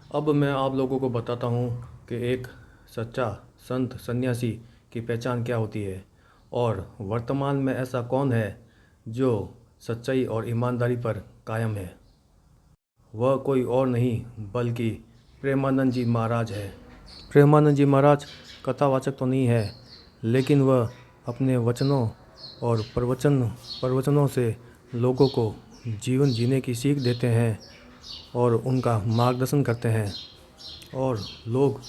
अब मैं आप लोगों को बताता हूँ कि एक सच्चा संत सन्यासी की पहचान क्या होती है और वर्तमान में ऐसा कौन है जो सच्चाई और ईमानदारी पर कायम है। वह कोई और नहीं बल्कि प्रेमानंद जी महाराज है। प्रेमानंद जी महाराज कथावाचक तो नहीं है, लेकिन वह अपने वचनों और प्रवचनों से लोगों को जीवन जीने की सीख देते हैं और उनका मार्गदर्शन करते हैं, और लोग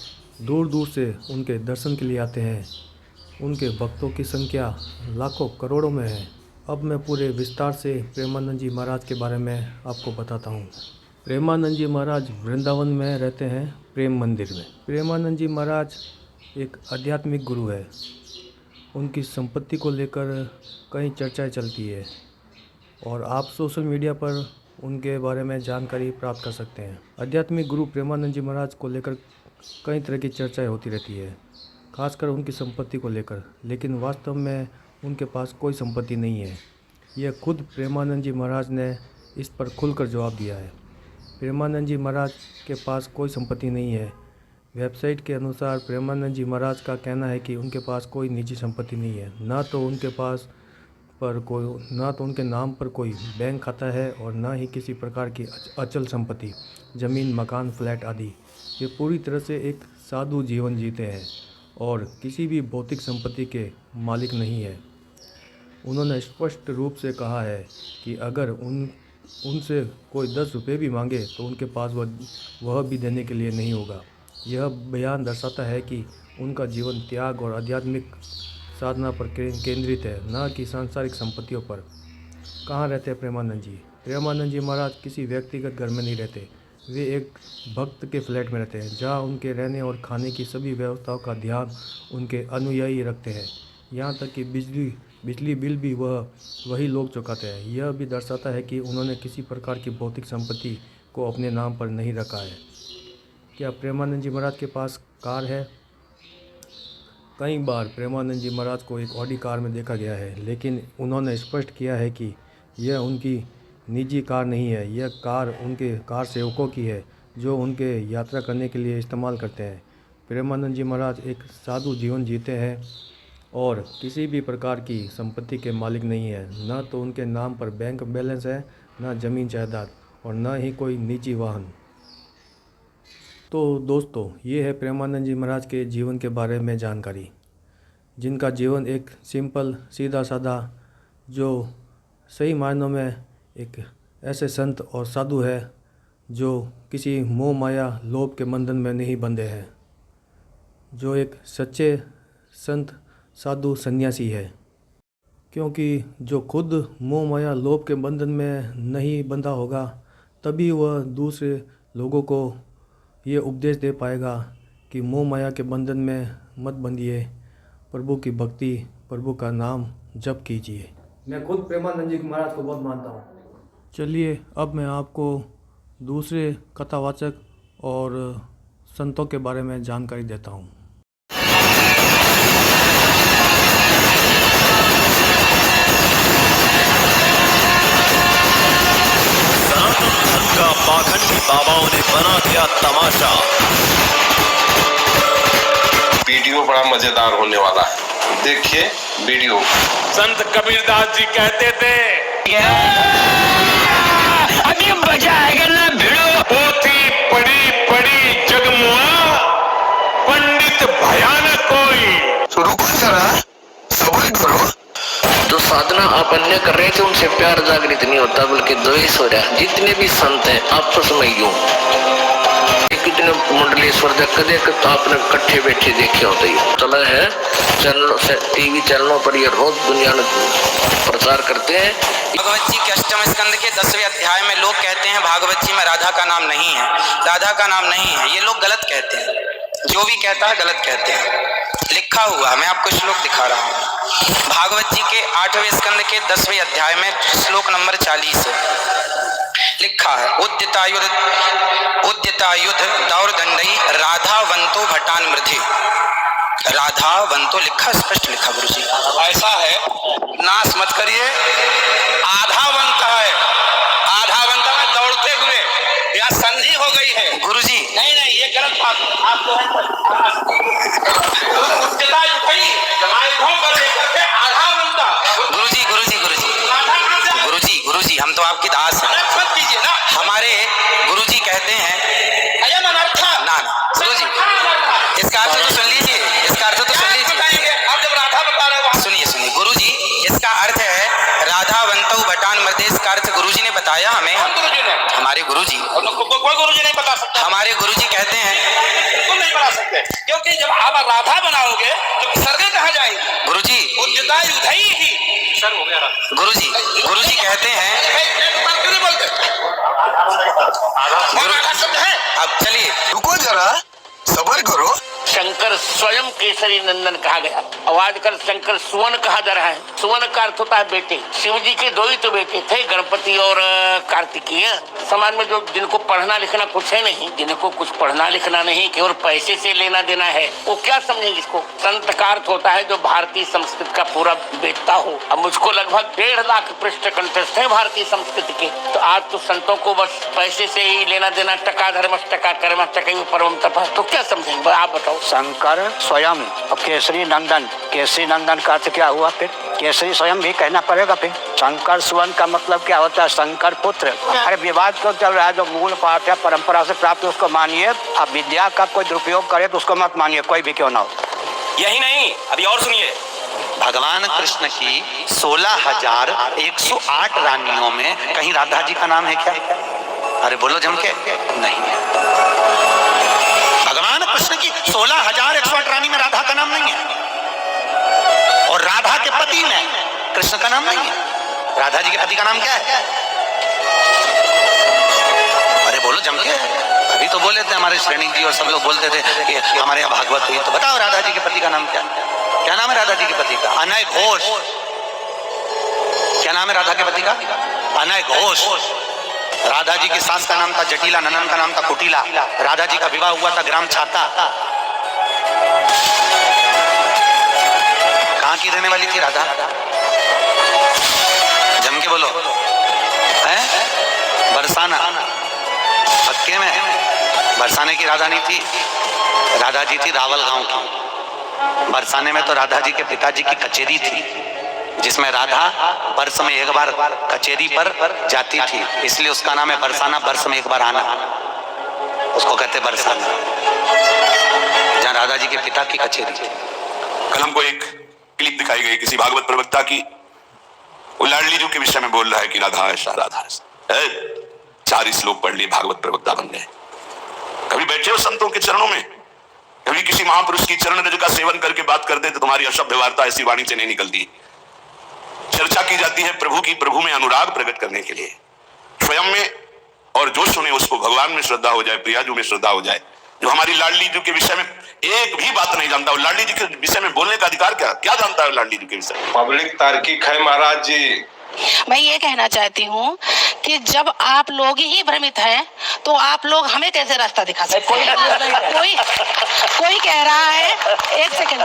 दूर दूर से उनके दर्शन के लिए आते हैं। उनके भक्तों की संख्या लाखों करोड़ों में है। अब मैं पूरे विस्तार से प्रेमानंद जी महाराज के बारे में आपको बताता हूँ। प्रेमानंद जी महाराज वृंदावन में रहते हैं, प्रेम मंदिर में। प्रेमानंद जी महाराज एक आध्यात्मिक गुरु है। उनकी संपत्ति को लेकर कई चर्चाएं चलती है और आप सोशल मीडिया पर उनके बारे में जानकारी प्राप्त कर सकते हैं। आध्यात्मिक गुरु प्रेमानंद जी महाराज को लेकर कई तरह की चर्चाएं होती रहती है, खासकर उनकी संपत्ति को लेकर, लेकिन वास्तव में उनके पास कोई संपत्ति नहीं है। यह खुद प्रेमानंद जी महाराज ने इस पर खुलकर जवाब दिया है। प्रेमानंद जी महाराज के पास कोई संपत्ति नहीं है। वेबसाइट के अनुसार प्रेमानंद जी महाराज का कहना है कि उनके पास कोई निजी संपत्ति नहीं है, ना तो उनके नाम पर कोई बैंक खाता है और ना ही किसी प्रकार की अचल संपत्ति, ज़मीन, मकान, फ्लैट आदि। ये पूरी तरह से एक साधु जीवन जीते हैं और किसी भी भौतिक संपत्ति के मालिक नहीं है। उन्होंने स्पष्ट रूप से कहा है कि अगर उनसे कोई 10 रुपये भी मांगे तो उनके पास वह भी देने के लिए नहीं होगा। यह बयान दर्शाता है कि उनका जीवन त्याग और आध्यात्मिक साधना पर केंद्रित है, न कि सांसारिक संपत्तियों पर। कहाँ रहते हैं प्रेमानंद जी? प्रेमानंद जी महाराज किसी व्यक्तिगत घर में नहीं रहते। वे एक भक्त के फ्लैट में रहते हैं, जहाँ उनके रहने और खाने की सभी व्यवस्थाओं का ध्यान उनके अनुयायी रखते हैं। यहाँ तक कि बिजली बिल भी वही लोग चुकाते हैं। यह भी दर्शाता है कि उन्होंने किसी प्रकार की भौतिक संपत्ति को अपने नाम पर नहीं रखा है। क्या प्रेमानंद जी महाराज के पास कार है? कई बार प्रेमानंद जी महाराज को एक ऑडी कार में देखा गया है, लेकिन उन्होंने स्पष्ट किया है कि यह उनकी निजी कार नहीं है। यह कार उनके कार सेवकों की है, जो उनके यात्रा करने के लिए इस्तेमाल करते हैं। प्रेमानंद जी महाराज एक साधु जीवन जीते हैं और किसी भी प्रकार की संपत्ति के मालिक नहीं है। न तो उनके नाम पर बैंक बैलेंस है, न ज़मीन जायदाद, और न ही कोई निजी वाहन। तो दोस्तों, ये है प्रेमानंद जी महाराज के जीवन के बारे में जानकारी, जिनका जीवन एक सिंपल, सीधा साधा, जो सही मायनों में एक ऐसे संत और साधु है जो किसी मोह माया लोभ के बंधन में नहीं बंधे हैं, जो एक सच्चे संत साधु सन्यासी है। क्योंकि जो खुद मोह माया लोभ के बंधन में नहीं बंधा होगा, तभी वह दूसरे लोगों को ये उपदेश दे पाएगा कि मोह माया के बंधन में मत बंधिए, प्रभु की भक्ति, प्रभु का नाम जप कीजिए। मैं खुद प्रेमानंद जी महाराज को बहुत मानता हूँ। चलिए, अब मैं आपको दूसरे कथावाचक और संतों के बारे में जानकारी देता हूँ। का पाखंडी बाबाओं ने बना दिया तमाशा। वीडियो बड़ा मजेदार होने वाला है, देखिए वीडियो। संत कबीरदास जी कहते थे, अभी मजा आएगा ना भिड़ो। पोथी पड़ी पड़ी जगमुआ, पंडित भयानक कोई। तो रुको जरा, सब्र करो। जो साधना आप अन्य कर रहे थे उनसे प्यार जागृत नहीं होता, बल्कि द्वेष हो रहा है। जितने भी संत हैं आपस में यूं, कितने मंडलेश्वर कदे आपने इकट्ठे बैठे देखे होते ही चला है। चैनलों से, टीवी चैनलों पर ये रोज दुनिया में प्रचार करते हैं। भागवत जी के 8वें स्कंद के 10वें अध्याय में लोग कहते हैं भागवत जी में राधा का नाम नहीं है, राधा का नाम नहीं है। ये लोग गलत कहते हैं, जो भी कहता है गलत कहते हैं। लिखा हुआ मैं आपको श्लोक दिखा रहा हूँ। भागवत जी के 8वें स्कंद के 10वें अध्याय में श्लोक नंबर 40 लिखा है, उद्यतायुध दौरदंडई राधावंतो भटान मृधि। राधावंतो लिखा, स्पष्ट लिखा गुरु जी। ऐसा है, नाश मत करिए। आधावंत है, आधावंत में दौड़ते हुए, यहाँ संधि हो हो गई है। गुरुजी नहीं नहीं, ये गलत बात है। आप जो है उच्चता उठाई आयुधों पर लेकर के आधा बनता। गुरुजी गुरुजी गुरुजी गुरुजी गुरुजी हम तो आपकी दास हैं। अनर्थ मत कीजिए ना। हमारे गुरुजी कहते हैं अयम अनर्थ ना ना गुरुजी इसका अर्थ तो सुन लीजिए, इसका अर्थ तो सुन लीजिए। बताएंगे आप जब राधा बता रहे हो। सुनिए सुनिए गुरुजी, इसका अर्थ है राधा वंतौ भटान मर्देश का अर्थ गुरुजी ने बताया हमें। गुरुजी ने, हमारे गुरुजी, कोई गुरुजी नहीं बता सकता। हमारे गुरुजी कहते हैं बिल्कुल नहीं बता सकते, क्योंकि जब आप राधा बनाओगे तो विसर्गे कहाँ जाएंगे? गुरुजी उच्चता उठाई ही सर हो गया। गुरुजी गुरुजी कहते हैं शब्द है। अब चलिए रुको जरा, सबर करो। शंकर स्वयं केसरी नंदन कहा गया। अब आजकल शंकर सुवन कहा जा रहा है। सुवन का अर्थ होता है बेटे। शिव जी के दो ही तो बेटे थे, गणपति और कार्तिकेय। समाज में जो जिनको पढ़ना लिखना कुछ है नहीं, जिनको कुछ पढ़ना लिखना नहीं, केवल पैसे से लेना देना है, वो क्या समझेंगे इसको? संत का अर्थ होता है जो भारतीय संस्कृति का पूरा बेटा हो। अब मुझको लगभग 1.5 लाख पृष्ठ कंठस्थ है भारतीय संस्कृति के। तो आज तो संतों को बस पैसे से ही लेना देना, टका धर्म टका कर्म टका परम तप। तो क्या समझेंगे आप बताओ? शंकर स्वयं और केसरी नंदन। केसरी नंदन का अर्थ क्या हुआ? फिर केसरी स्वयं भी कहना पड़ेगा। फिर शंकर सुवन का मतलब क्या होता है? शंकर पुत्र। अरे विवाद क्यों चल रहा है? जो मूल पाठ है परंपरा से प्राप्त उसको मानिए। अब विद्या का कोई दुरुपयोग करे तो उसको मत मानिए, कोई भी क्यों ना हो। यही नहीं, अभी और सुनिए। भगवान कृष्ण की 16,108 रानियों में कहीं राधा जी का नाम है क्या? अरे बोलो जम के, नहीं है। भगवान कृष्ण की 16,108 रानी में राधा का नाम नहीं है, और राधा के पति में कृष्ण का नाम नहीं है। राधा जी के पति का नाम क्या है? अरे बोलो जम के। अभी तो बोले थे हमारे श्रेणी जी और सब लोग बोलते थे कि हमारे यहाँ भागवत हुई, तो बताओ राधा जी के पति का नाम क्या है? क्या नाम है राधा जी के पति का? अनय घोष। क्या नाम है राधा के पति का? अनय घोष। राधा जी की सास का नाम था जटिला, ननन का नाम था कुटिला। राधा जी का विवाह हुआ था ग्राम छाता। कहाँ की रहने वाली थी राधा? जम के बोलो। है बरसाना, पक्के में बरसाने की राधा नहीं थी। राधा जी थी रावल गांव की। बरसाने में तो राधा जी के पिताजी की कचेरी थी, जिसमें राधा वर्ष में एक बार कचेरी पर जाती थी, इसलिए उसका नाम है बरसाना। वर्ष में एक बार आना, उसको कहते बरसाना, जहाँ राधा जी के पिता की कचेरी थी। कल हमको एक क्लिप दिखाई गई किसी भागवत प्रवक्ता की, वो लाडली जी के विषय में बोल रहा है कि राधा ऐसा राधा ऐसा। 4 श्लोक पढ़ लिए, भागवत प्रवक्ता बन गए। कभी बैठे हो संतों के चरणों में? कभी किसी महापुरुष की चरण रज का सेवन करके बात करते तो तुम्हारी अशुद्ध वार्ता ऐसी वाणी से नहीं निकलती। चर्चा की जाती है प्रभु की, प्रभु में अनुराग प्रकट करने के लिए, स्वयं में, और जो सुने उसको भगवान में श्रद्धा हो जाए, प्रियाजू में श्रद्धा हो जाए। जो हमारी लाडली जी के विषय में एक भी बात नहीं जानता, और लाडली जी के विषय में बोलने का अधिकार क्या जानता है लाडली जी के विषय में? पब्लिक तार्किक है महाराज जी। मैं ये कहना चाहती हूँ कि जब आप लोग ही भ्रमित हैं तो आप लोग हमें कैसे रास्ता दिखा सकते हैं? कोई कह रहा है, एक सेकंड,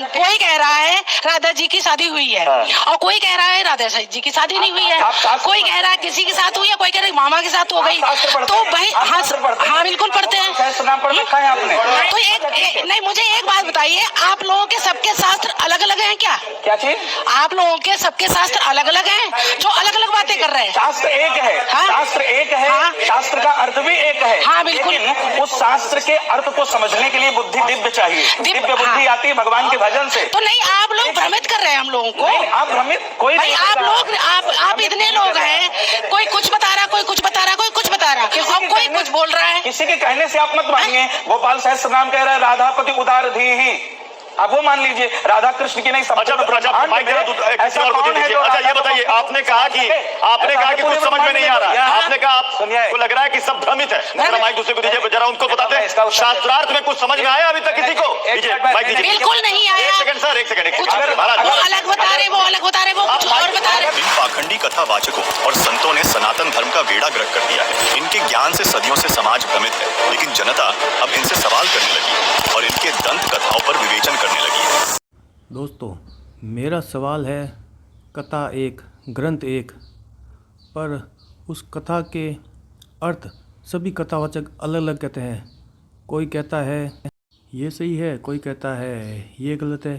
कोई कह रहा है राधा जी की शादी हुई है, और कोई कह रहा है राधा जी की शादी नहीं हुई है। कोई कह रहा है किसी के साथ हुई है, कोई कह रहा है मामा के साथ हो गई। तो भाई हाँ बिल्कुल पढ़ते हैं। तो एक नहीं, मुझे एक बात बताइए, आप लोगों के सबके शास्त्र अलग अलग हैं क्या? क्या चीज? आप लोगों के सबके शास्त्र अलग अलग हैं जो अलग अलग बातें कर रहे हैं? शास्त्र एक है। हाँ? शास्त्र एक है। हाँ? शास्त्र का अर्थ भी एक है। हाँ बिल्कुल। लेकिन उस शास्त्र के अर्थ को समझने के लिए बुद्धि दिव्य चाहिए। दिव्य बुद्धि आती है भगवान के भजन से। तो नहीं, आप लोग भ्रमित कर रहे हैं हम लोगों को। आप भ्रमित कोई भाई, नहीं। आप इतने लोग हैं, कोई कुछ बता रहा, कोई कुछ बता रहा, कोई कुछ बता रहा, और कोई कुछ बोल रहा है। किसी के कहने से आप मत मानिए। गोपाल सहस्त्र नाम कह रहा है राधापति उदार धी ही, आप वो मान लीजिए। राधा कृष्ण की नहीं सब। अच्छा, ये बताइए, आपने कहा कि कुछ समझ में नहीं आ रहा है, आपने कहा आपको लग रहा है कि सब भ्रमित है। माइक दूसरे को दीजिए, जरा उनको बताते हैं शास्त्रार्थ में कुछ समझ में आया अभी तक किसी को? बिल्कुल नहीं आया। एक सेकंड सर, एक सेकंड। वो अलग बता रहे, वो अलग बता रहे, वो कुछ और बता रहे। इन पाखंडी कथावाचकों और संतों ने सनातन धर्म का बेड़ा गर्क कर दिया है। इनके ज्ञान से सदियों से समाज भ्रमित है, लेकिन जनता अब इनसे सवाल करने लगी है और इनके दंत कथाओं पर विवेचन करने लगी है। दोस्तों, मेरा सवाल है, कथा एक, ग्रंथ एक, पर उस कथा के अर्थ सभी कथावाचक अलग अलग कहते हैं। कोई कहता है ये सही है, कोई कहता है ये गलत है।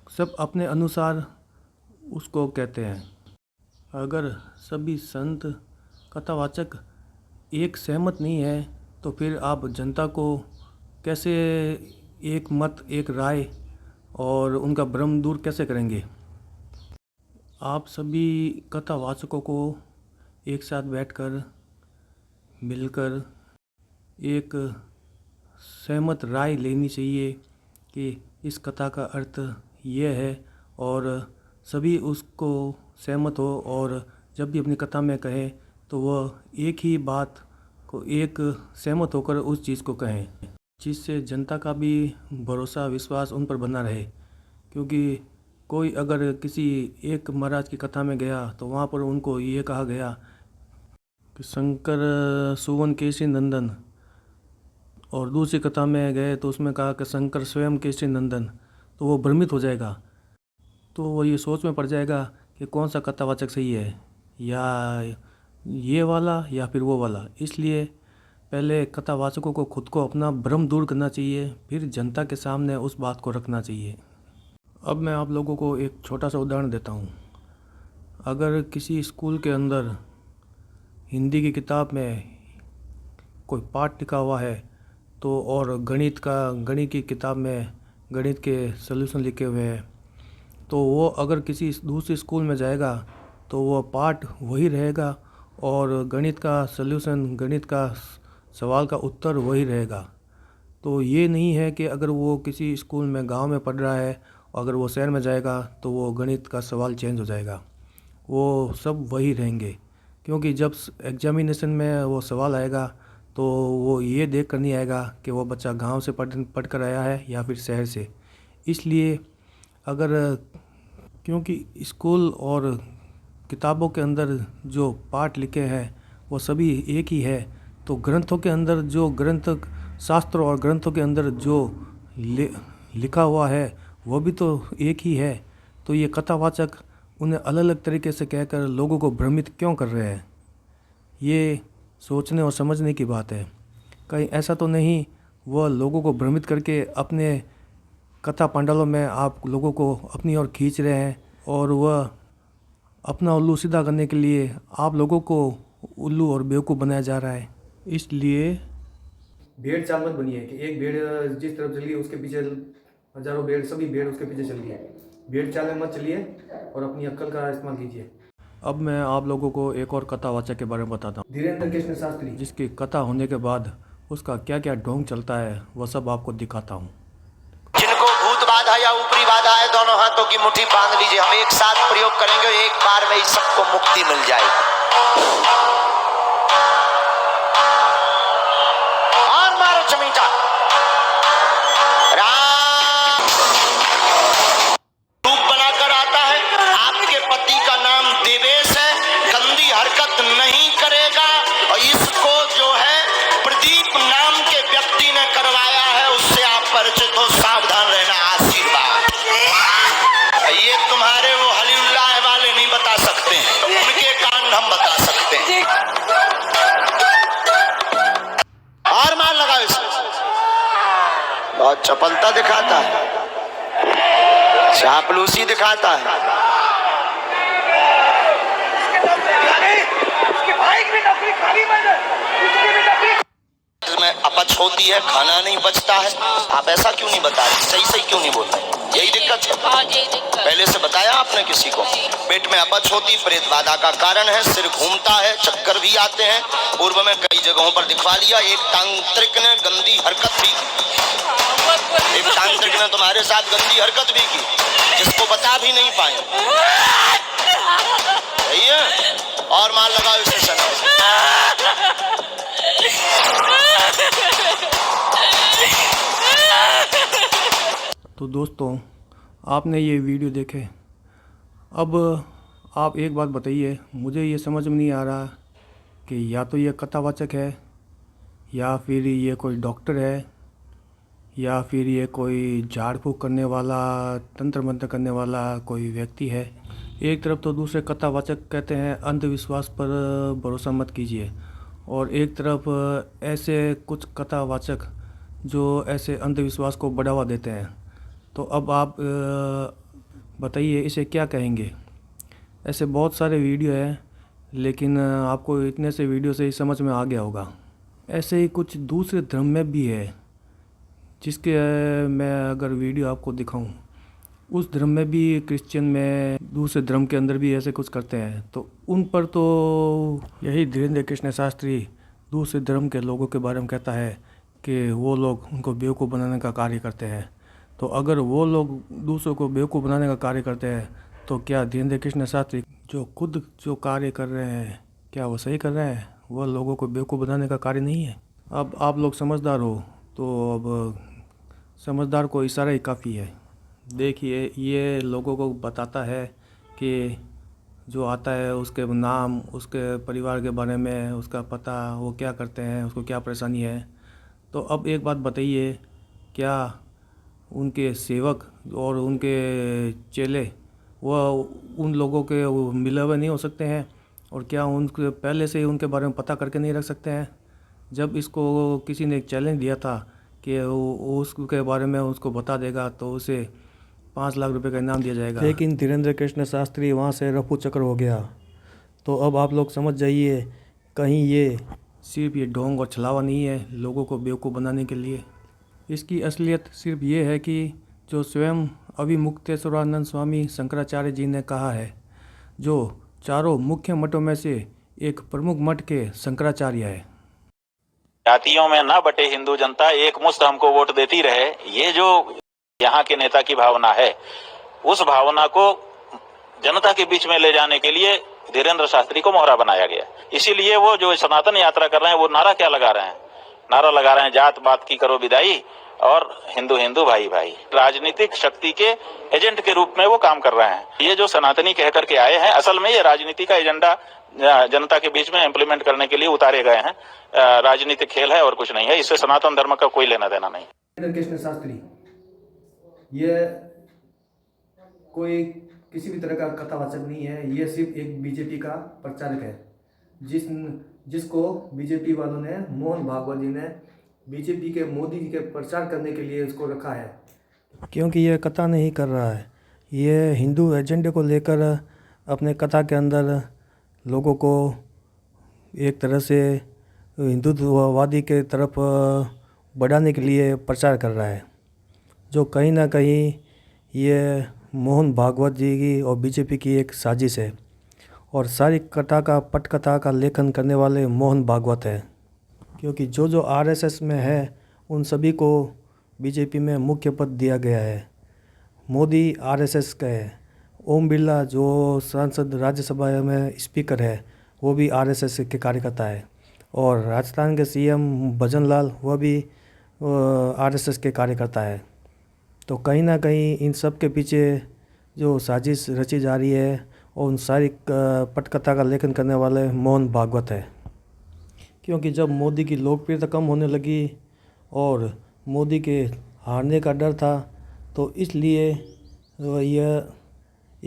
सब अपने अनुसार उसको कहते हैं। अगर सभी संत कथावाचक एक सहमत नहीं है तो फिर आप जनता को कैसे एक मत, एक राय और उनका भ्रम दूर कैसे करेंगे? आप सभी कथावाचकों को एक साथ बैठकर मिलकर एक सहमत राय लेनी चाहिए कि इस कथा का अर्थ यह है, और सभी उसको सहमत हो और जब भी अपनी कथा में कहें तो वह एक ही बात को एक सहमत होकर उस चीज़ को कहें, जिससे जनता का भी भरोसा, विश्वास उन पर बना रहे। क्योंकि कोई अगर किसी एक महाराज की कथा में गया तो वहाँ पर उनको ये कहा गया कि शंकर सुवन केसरी नंदन, और दूसरी कथा में गए तो उसमें कहा कि शंकर स्वयं केसरी नंदन, तो वो भ्रमित हो जाएगा। तो वो ये सोच में पड़ जाएगा कि कौन सा कथावाचक सही है, या ये वाला या फिर वो वाला। इसलिए पहले कथावाचकों को खुद को अपना भ्रम दूर करना चाहिए, फिर जनता के सामने उस बात को रखना चाहिए। अब मैं आप लोगों को एक छोटा सा उदाहरण देता हूँ। अगर किसी स्कूल के अंदर हिंदी की किताब में कोई पाठ लिखा हुआ है तो और गणित की किताब में गणित के सॉल्यूशन लिखे हुए हैं, तो वो अगर किसी दूसरे स्कूल में जाएगा तो वो पाठ वही रहेगा और गणित का सॉल्यूशन, गणित का सवाल का उत्तर वही रहेगा। तो ये नहीं है कि अगर वो किसी स्कूल में गांव में पढ़ रहा है, अगर वो शहर में जाएगा तो वो गणित का सवाल चेंज हो जाएगा। वो सब वही रहेंगे, क्योंकि जब एग्जामिनेशन में वो सवाल आएगा तो वो ये देख कर नहीं आएगा कि वो बच्चा गांव से पढ़ कर आया है या फिर शहर से। इसलिए क्योंकि स्कूल और किताबों के अंदर जो पाठ लिखे हैं वो सभी एक ही है, तो ग्रंथों के अंदर जो ग्रंथ शास्त्र और ग्रंथों के अंदर जो लिखा हुआ है वो भी तो एक ही है। तो ये कथावाचक उन्हें अलग अलग तरीके से कहकर लोगों को भ्रमित क्यों कर रहे हैं? ये सोचने और समझने की बात है। कहीं ऐसा तो नहीं वह लोगों को भ्रमित करके अपने कथा पंडालों में आप लोगों को अपनी ओर खींच रहे हैं और वह अपना उल्लू सीधा करने के लिए आप लोगों को उल्लू और बेवकूफ़ बनाया जा रहा है। इसलिए भेड़ चाल मत बनिए कि एक भेड़ जिस तरफ चलिए उसके पीछे हजारों भेड़, सभी भेड़ उसके पीछे चल रही है। भेड़ चाल में मत चलिए और अपनी अक्ल का इस्तेमाल कीजिए। अब मैं आप लोगों को एक और कथावाचक के बारे में बताता हूँ, धीरेन्द्र कृष्ण शास्त्री, जिसकी कथा होने के बाद उसका क्या क्या ढोंग चलता है वह सब आपको दिखाता हूँ। जिनको भूत बाधा या ऊपरी बाधा है दोनों हाथों की मुट्ठी बांध लीजिए, हम एक साथ प्रयोग करेंगे, एक बार में ही सबको मुक्ति मिल जाएगी। और मारो चमीटा। रूप बनाकर आता है, आपके पति का नाम देवेश है, गंदी हरकत नहीं करेगा, और इसको जो है प्रदीप नाम के व्यक्ति ने करवाया है, उससे आप परिचित हो, सावधान रहना। आशीर्वाद ये तुम्हारे वो हलीउल्लाह वाले नहीं बता सकते हैं, उनके कांड हम बता सकते हैं। और मार लगाओ इसमें, बहुत चपलता दिखाता है, चापलूसी दिखाता है। में अपच होती है, खाना नहीं बचता है, आप ऐसा क्यों नहीं बता रहे? सही सही क्यों नहीं बोल रहे? यही दिक्कत है। पहले से बताया आपने किसी को? पेट में अपच होती प्रेत बाधा का कारण है, सिर घूमता है, चक्कर भी आते हैं। पूर्व में कई जगहों पर दिखवा लिया। एक तांत्रिक ने गंदी हरकत भी की, एक तांत्रिक ने तुम्हारे साथ गंदी हरकत भी की, जिसको बता भी नहीं पाए। सही है? और मार लगाओ इसे सना। तो दोस्तों, आपने ये वीडियो देखे। अब आप एक बात बताइए, मुझे ये समझ में नहीं आ रहा कि या तो ये कथावाचक है, या फिर ये कोई डॉक्टर है, या फिर ये कोई झाड़ फूँक करने वाला, तंत्र मंत्र करने वाला कोई व्यक्ति है। एक तरफ तो दूसरे कथावाचक कहते हैं अंधविश्वास पर भरोसा मत कीजिए, और एक तरफ ऐसे कुछ कथावाचक जो ऐसे अंधविश्वास को बढ़ावा देते हैं। तो अब आप बताइए इसे क्या कहेंगे। ऐसे बहुत सारे वीडियो हैं, लेकिन आपको इतने से वीडियो से ही समझ में आ गया होगा। ऐसे ही कुछ दूसरे धर्म में भी है, जिसके मैं अगर वीडियो आपको दिखाऊं, उस धर्म में भी, क्रिश्चियन में, दूसरे धर्म के अंदर भी ऐसे कुछ करते हैं। तो उन पर तो यही धीरेन्द्र कृष्ण शास्त्री दूसरे धर्म के लोगों के बारे में कहता है कि वो लोग उनको बेवकूफ़ बनाने का कार्य करते हैं। तो अगर वो लोग दूसरों को बेवकूफ़ बनाने का कार्य करते हैं, तो क्या धीरेन्द्र कृष्ण शास्त्री जो खुद जो कार्य कर रहे हैं, क्या वो सही कर रहे हैं? वह लोगों को बेवकूफ़ बनाने का कार्य नहीं है। अब आप लोग समझदार हो, तो अब समझदार को इशारा ही काफ़ी है। देखिए, ये लोगों को बताता है कि जो आता है उसके नाम, उसके परिवार के बारे में, उसका पता, वो क्या करते हैं, उसको क्या परेशानी है। तो अब एक बात बताइए, क्या उनके सेवक और उनके चेले वह उन लोगों के मिले हुए नहीं हो सकते हैं? और क्या उनके पहले से ही उनके बारे में पता करके नहीं रख सकते हैं? जब इसको किसी ने एक चैलेंज दिया था कि वो उसके बारे में उसको बता देगा तो उसे 5 लाख रुपए का इनाम दिया जाएगा, लेकिन धीरेन्द्र कृष्ण शास्त्री वहाँ से रफू चक्कर हो गया। तो अब आप लोग समझ जाइए, कहीं ये सिर्फ ये ढोंग और छलावा नहीं है लोगों को बेवकूफ़ बनाने के लिए। इसकी असलियत सिर्फ ये है कि जो स्वयं अभिमुक्तेश्वरानंद स्वामी शंकराचार्य जी ने कहा है, जो चारों मुख्य मठों में से एक प्रमुख मठ के शंकराचार्य है। जातियों में ना बटे हिंदू जनता, एक मुश्त हमको वोट देती रहे, ये जो यहाँ के नेता की भावना है, उस भावना को जनता के बीच में ले जाने के लिए धीरेन्द्र शास्त्री को मोहरा बनाया गया। इसीलिए वो जो सनातन यात्रा कर रहे हैं, वो नारा क्या लगा रहे हैं? नारा लगा रहे हैं, जात बात की करो विदाई और हिंदू हिंदू भाई भाई। राजनीतिक शक्ति के एजेंट के रूप में वो काम कर रहे हैं। ये जो सनातनी कह करके आए हैं, असल में ये राजनीति का एजेंडा जनता के बीच में इम्प्लीमेंट करने के लिए उतारे गए हैं। राजनीतिक खेल है और कुछ नहीं है, इससे सनातन धर्म का कोई लेना देना नहीं। कृष्ण शास्त्री ये कोई किसी भी तरह का कथावाचक नहीं है, ये सिर्फ एक बीजेपी का प्रचारक है, जिसको बीजेपी वालों ने, मोहन भागवत जी ने बीजेपी के मोदी जी के प्रचार करने के लिए इसको रखा है। क्योंकि ये कथा नहीं कर रहा है, ये हिंदू एजेंडे को लेकर अपने कथा के अंदर लोगों को एक तरह से हिंदुत्ववादी के तरफ बढ़ाने के लिए प्रचार कर रहा है, जो कहीं ना कहीं ये मोहन भागवत जी की और बीजेपी की एक साजिश है। और सारी कथा का, पटकथा का लेखन करने वाले मोहन भागवत है, क्योंकि जो आरएसएस में है उन सभी को बीजेपी में मुख्य पद दिया गया है। मोदी आरएसएस का है, ओम बिरला जो सांसद राज्यसभा में स्पीकर है वो भी आरएसएस के कार्यकर्ता है, और राजस्थान के सीएम भजन लाल वह भी आरएसएस के कार्यकर्ता है। तो कहीं ना कहीं इन सब के पीछे जो साजिश रची जा रही है, और उन सारी पटकथा का लेखन करने वाले मोहन भागवत है। क्योंकि जब मोदी की लोकप्रियता कम होने लगी और मोदी के हारने का डर था, तो इसलिए यह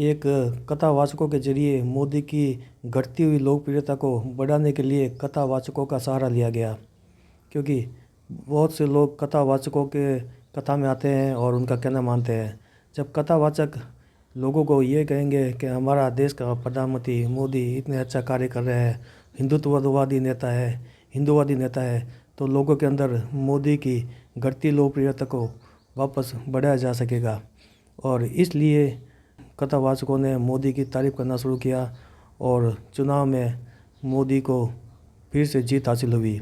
एक कथावाचकों के जरिए मोदी की घटती हुई लोकप्रियता को बढ़ाने के लिए कथावाचकों का सहारा लिया गया। क्योंकि बहुत से लोग कथावाचकों के कथा में आते हैं और उनका कहना मानते हैं। जब कथावाचक लोगों को ये कहेंगे कि हमारा देश का प्रधानमंत्री मोदी इतने अच्छा कार्य कर रहे हैं, हिंदुत्ववादी नेता है, हिंदूवादी नेता है, तो लोगों के अंदर मोदी की घटती लोकप्रियता को वापस बढ़ाया जा सकेगा। और इसलिए कथावाचकों ने मोदी की तारीफ़ करना शुरू किया और चुनाव में मोदी को फिर से जीत हासिल हुई।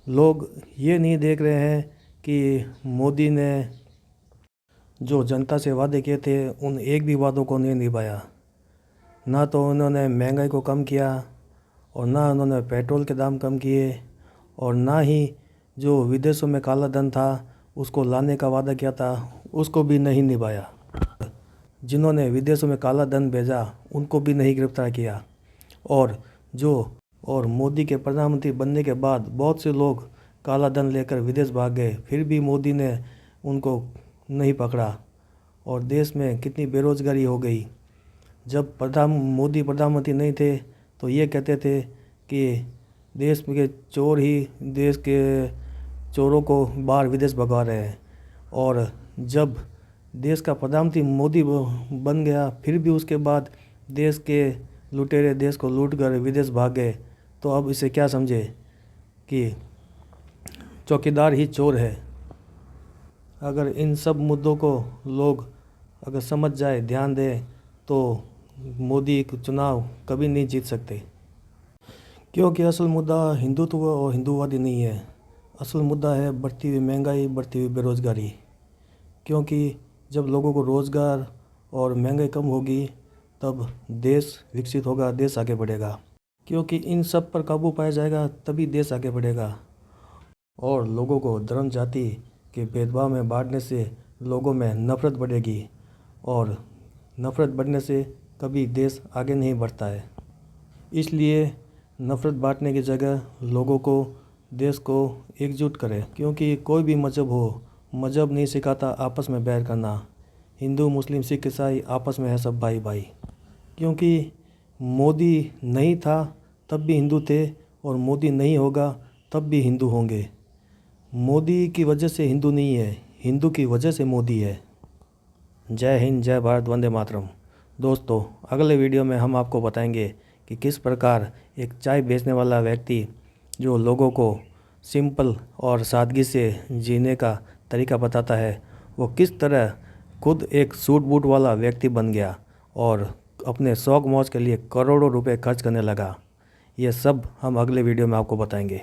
लोग ये नहीं देख रहे हैं कि मोदी ने जो जनता से वादे किए थे उन एक भी वादों को नहीं निभाया। ना तो उन्होंने महंगाई को कम किया, और ना उन्होंने पेट्रोल के दाम कम किए, और ना ही जो विदेशों में काला धन था उसको लाने का वादा किया था उसको भी नहीं निभाया। जिन्होंने विदेशों में काला धन भेजा उनको भी नहीं गिरफ्तार किया। और मोदी के प्रधानमंत्री बनने के बाद बहुत से लोग काला धन लेकर विदेश भाग गए, फिर भी मोदी ने उनको नहीं पकड़ा, और देश में कितनी बेरोजगारी हो गई। जब मोदी प्रधानमंत्री नहीं थे तो ये कहते थे कि देश के चोर ही देश के चोरों को बाहर विदेश भगा रहे हैं। और जब देश का प्रधानमंत्री मोदी बन गया, फिर भी उसके बाद देश के लुटेरे देश को लूट कर विदेश भाग गए। तो अब इसे क्या समझे कि चौकीदार ही चोर है। अगर इन सब मुद्दों को लोग अगर समझ जाए, ध्यान दें, तो मोदी चुनाव कभी नहीं जीत सकते। क्योंकि असल मुद्दा हिंदुत्व और हिंदूवादी नहीं है। असल मुद्दा है बढ़ती हुई महंगाई, बढ़ती हुई बेरोज़गारी। क्योंकि जब लोगों को रोज़गार और महंगाई कम होगी तब देश विकसित होगा, देश आगे बढ़ेगा। क्योंकि इन सब पर काबू पाया जाएगा तभी देश आगे बढ़ेगा। और लोगों को धर्म जाति के भेदभाव में बांटने से लोगों में नफ़रत बढ़ेगी, और नफ़रत बढ़ने से कभी देश आगे नहीं बढ़ता है। इसलिए नफ़रत बांटने की जगह लोगों को, देश को एकजुट करें। क्योंकि कोई भी मज़हब हो, मज़हब नहीं सिखाता आपस में बैर करना। हिंदू, मुस्लिम, सिख, ईसाई आपस में है सब भाई भाई। क्योंकि मोदी नहीं था तब भी हिंदू थे, और मोदी नहीं होगा तब भी हिंदू होंगे। मोदी की वजह से हिंदू नहीं है, हिंदू की वजह से मोदी है। जय हिंद, जय भारत, वंदे मातरम। दोस्तों, अगले वीडियो में हम आपको बताएंगे कि किस प्रकार एक चाय बेचने वाला व्यक्ति जो लोगों को सिंपल और सादगी से जीने का तरीका बताता है, वो किस तरह खुद एक सूट बूट वाला व्यक्ति बन गया और अपने शौक मौज के लिए करोड़ों रुपए खर्च करने लगा। ये सब हम अगले वीडियो में आपको बताएंगे।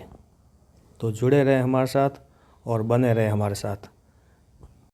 तो जुड़े रहें हमारे साथ और बने रहें हमारे साथ।